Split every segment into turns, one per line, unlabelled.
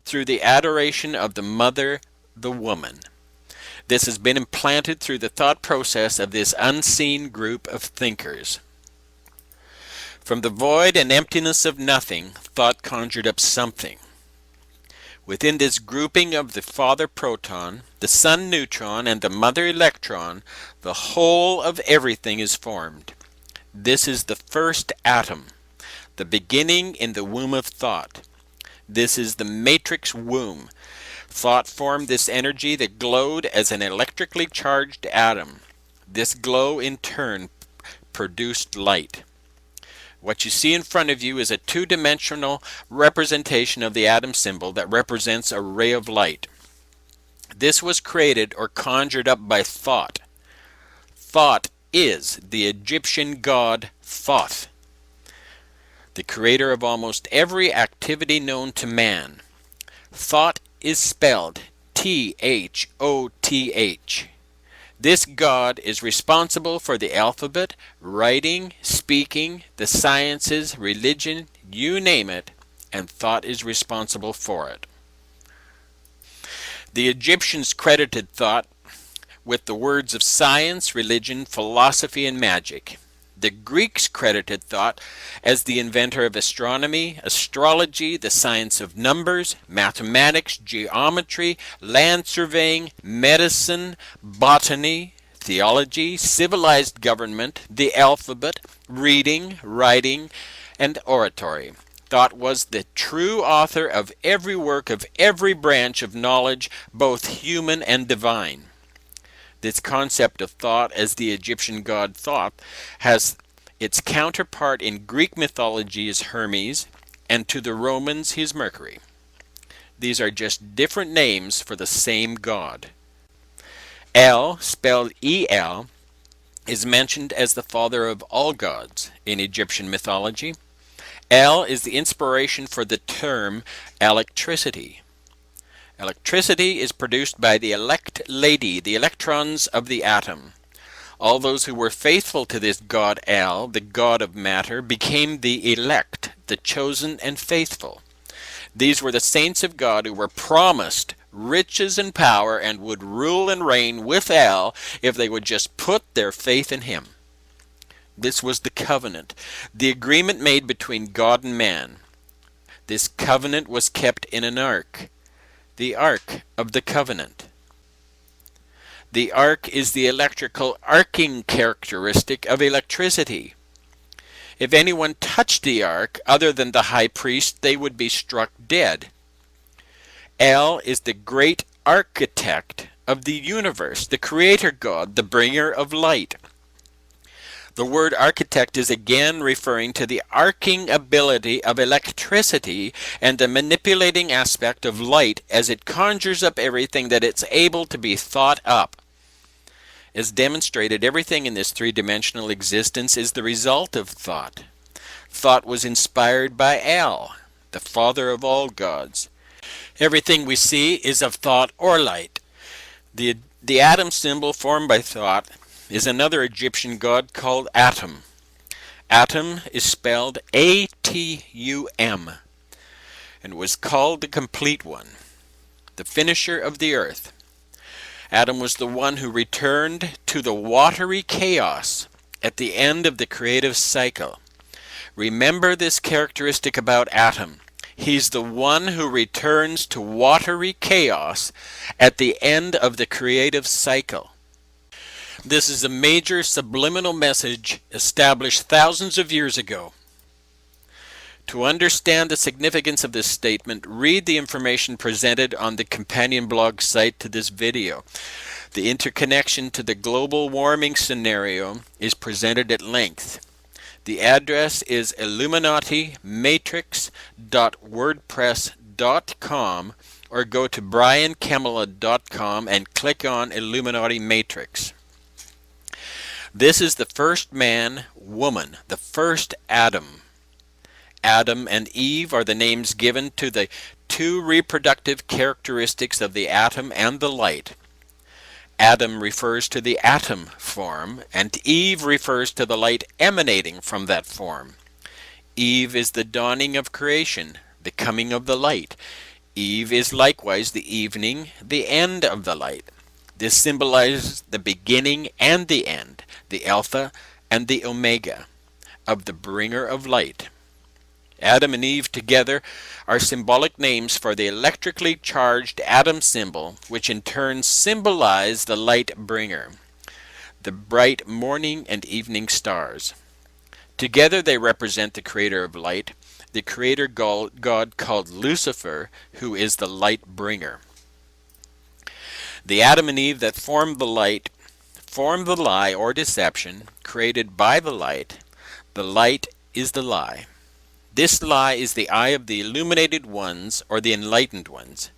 through the adoration of the mother, the woman. This has been implanted through the thought process of this unseen group of thinkers. From the void and emptiness of nothing, thought conjured up something. Within this grouping of the father proton, the son neutron, and the mother electron, the whole of everything is formed. This is the first atom, the beginning in the womb of thought. This is the matrix womb. Thought formed this energy that glowed as an electrically charged atom. This glow in turn produced light. What you see in front of you is a two-dimensional representation of the atom symbol that represents a ray of light. This was created or conjured up by thought. Thought is the Egyptian god Thoth, the creator of almost every activity known to man. Thought is spelled T-H-O-T-H. This god is responsible for the alphabet, writing, speaking, the sciences, religion, you name it, and thought is responsible for it. The Egyptians credited thought with the words of science, religion, philosophy, and magic. The Greeks credited thought as the inventor of astronomy, astrology, the science of numbers, mathematics, geometry, land surveying, medicine, botany, theology, civilized government, the alphabet, reading, writing, and oratory. Thought was the true author of every work of every branch of knowledge, both human and divine. This concept of thought as the Egyptian god Thoth has its counterpart in Greek mythology as Hermes, and to the Romans he is Mercury. These are just different names for the same god. El, spelled E-L, is mentioned as the father of all gods in Egyptian mythology. El is the inspiration for the term electricity. Electricity is produced by the elect lady, the electrons of the atom. All those who were faithful to this god El, the god of matter, became the elect, the chosen and faithful. These were the saints of God who were promised riches and power and would rule and reign with El if they would just put their faith in him. This was the covenant, the agreement made between God and man. This covenant was kept in an ark, the Ark of the Covenant. The ark is the electrical arcing characteristic of electricity. If anyone touched the ark other than the high priest, they would be struck dead. El is the great architect of the universe, the creator God, the bringer of light. The word architect is again referring to the arcing ability of electricity and the manipulating aspect of light as it conjures up everything that it's able to be thought up. As demonstrated, everything in this three-dimensional existence is the result of thought. Thought was inspired by El, the father of all gods. Everything we see is of thought or light. The atom symbol formed by thought is another Egyptian god called Atum. Atum is spelled A-T-U-M and was called the complete one, the finisher of the earth. Atum was the one who returned to the watery chaos at the end of the creative cycle. Remember this characteristic about Atum. He's the one who returns to watery chaos at the end of the creative cycle. This is a major subliminal message established thousands of years ago. To understand the significance of this statement, read the information presented on the companion blog site to this video. The interconnection to the global warming scenario is presented at length. The address is illuminatimatrix.wordpress.com or go to briankemela.com and click on Illuminati Matrix. This is the first man, woman, the first Adam. Adam and Eve are the names given to the two reproductive characteristics of the atom and the light. Adam refers to the atom form, and Eve refers to the light emanating from that form. Eve is the dawning of creation, the coming of the light. Eve is likewise the evening, the end of the light. This symbolizes the beginning and the end, the Alpha and the Omega, of the bringer of light. Adam and Eve together are symbolic names for the electrically charged atom symbol, which in turn symbolize the light bringer, the bright morning and evening stars. Together they represent the creator of light, the creator god called Lucifer, who is the light bringer. The Adam and Eve that formed the light form the lie or deception created by the light. The light is the lie. This lie is the eye of the illuminated ones or the enlightened ones.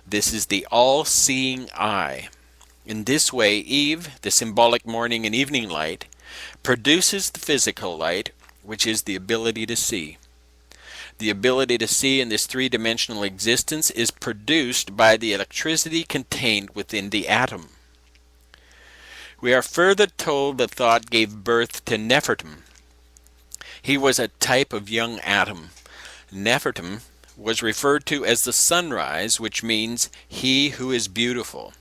This is the all-seeing eye. In this way, Eve, the symbolic morning and evening light, produces the physical light, which is the ability to see. The ability to see in this three-dimensional existence is produced by the electricity contained within the atom. We are further told that thought gave birth to Nefertum. He was a type of young atom. Nefertum was referred to as the sunrise, which means he who is beautiful.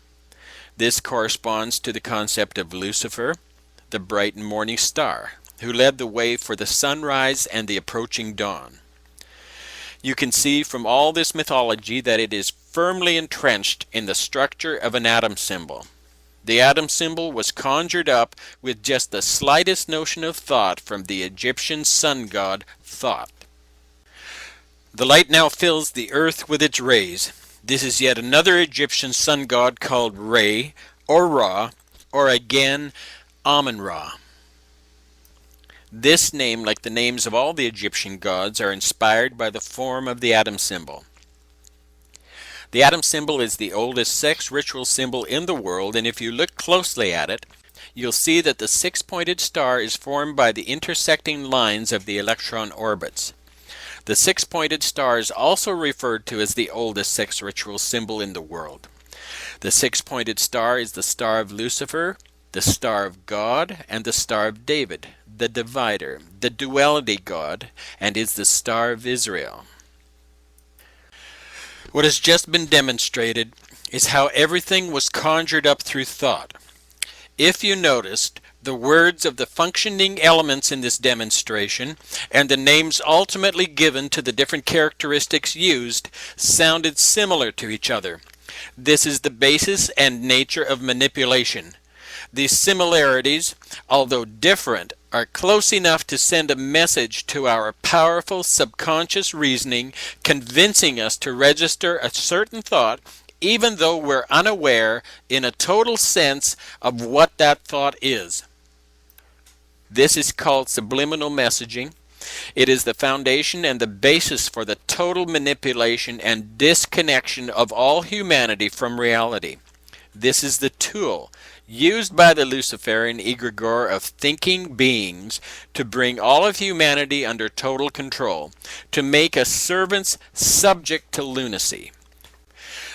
This corresponds to the concept of Lucifer, the bright and morning star, who led the way for the sunrise and the approaching dawn. You can see from all this mythology that it is firmly entrenched in the structure of an atom symbol. The atom symbol was conjured up with just the slightest notion of thought from the Egyptian sun god Thoth. The light now fills the earth with its rays. This is yet another Egyptian sun god called Re, or Ra, or again Amun-Ra. This name, like the names of all the Egyptian gods, are inspired by the form of the atom symbol. The atom symbol is the oldest sex ritual symbol in the world, and if you look closely at it, you'll see that the six-pointed star is formed by the intersecting lines of the electron orbits. The six-pointed star is also referred to as the oldest sex ritual symbol in the world. The six-pointed star is the star of Lucifer, the star of God, and the star of David, the divider, the duality god, and is the star of Israel. What has just been demonstrated is how everything was conjured up through thought. If you noticed, the words of the functioning elements in this demonstration and the names ultimately given to the different characteristics used sounded similar to each other. This is the basis and nature of manipulation. These similarities, although different, are close enough to send a message to our powerful subconscious reasoning, convincing us to register a certain thought, even though we're unaware in a total sense of what that thought is. This is called subliminal messaging. It is the foundation and the basis for the total manipulation and disconnection of all humanity from reality. This is the tool used by the Luciferian egregore of thinking beings to bring all of humanity under total control, to make us servants subject to lunacy,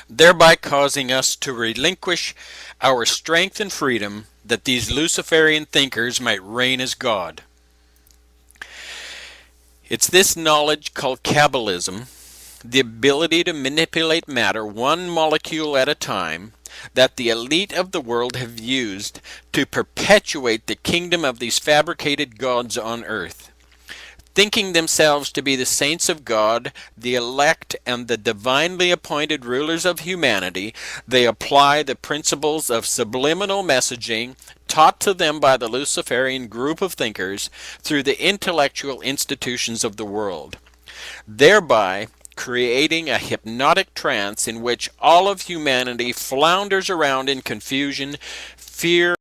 thereby causing us to relinquish our strength and freedom that these Luciferian thinkers might reign as God. It's this knowledge called Kabbalism, the ability to manipulate matter one molecule at a time, that the elite of the world have used to perpetuate the kingdom of these fabricated gods on earth. Thinking themselves to be the saints of God, the elect, and the divinely appointed rulers of humanity, they apply the principles of subliminal messaging taught to them by the Luciferian group of thinkers through the intellectual institutions of the world, thereby creating a hypnotic trance in which all of humanity flounders around in confusion, fear,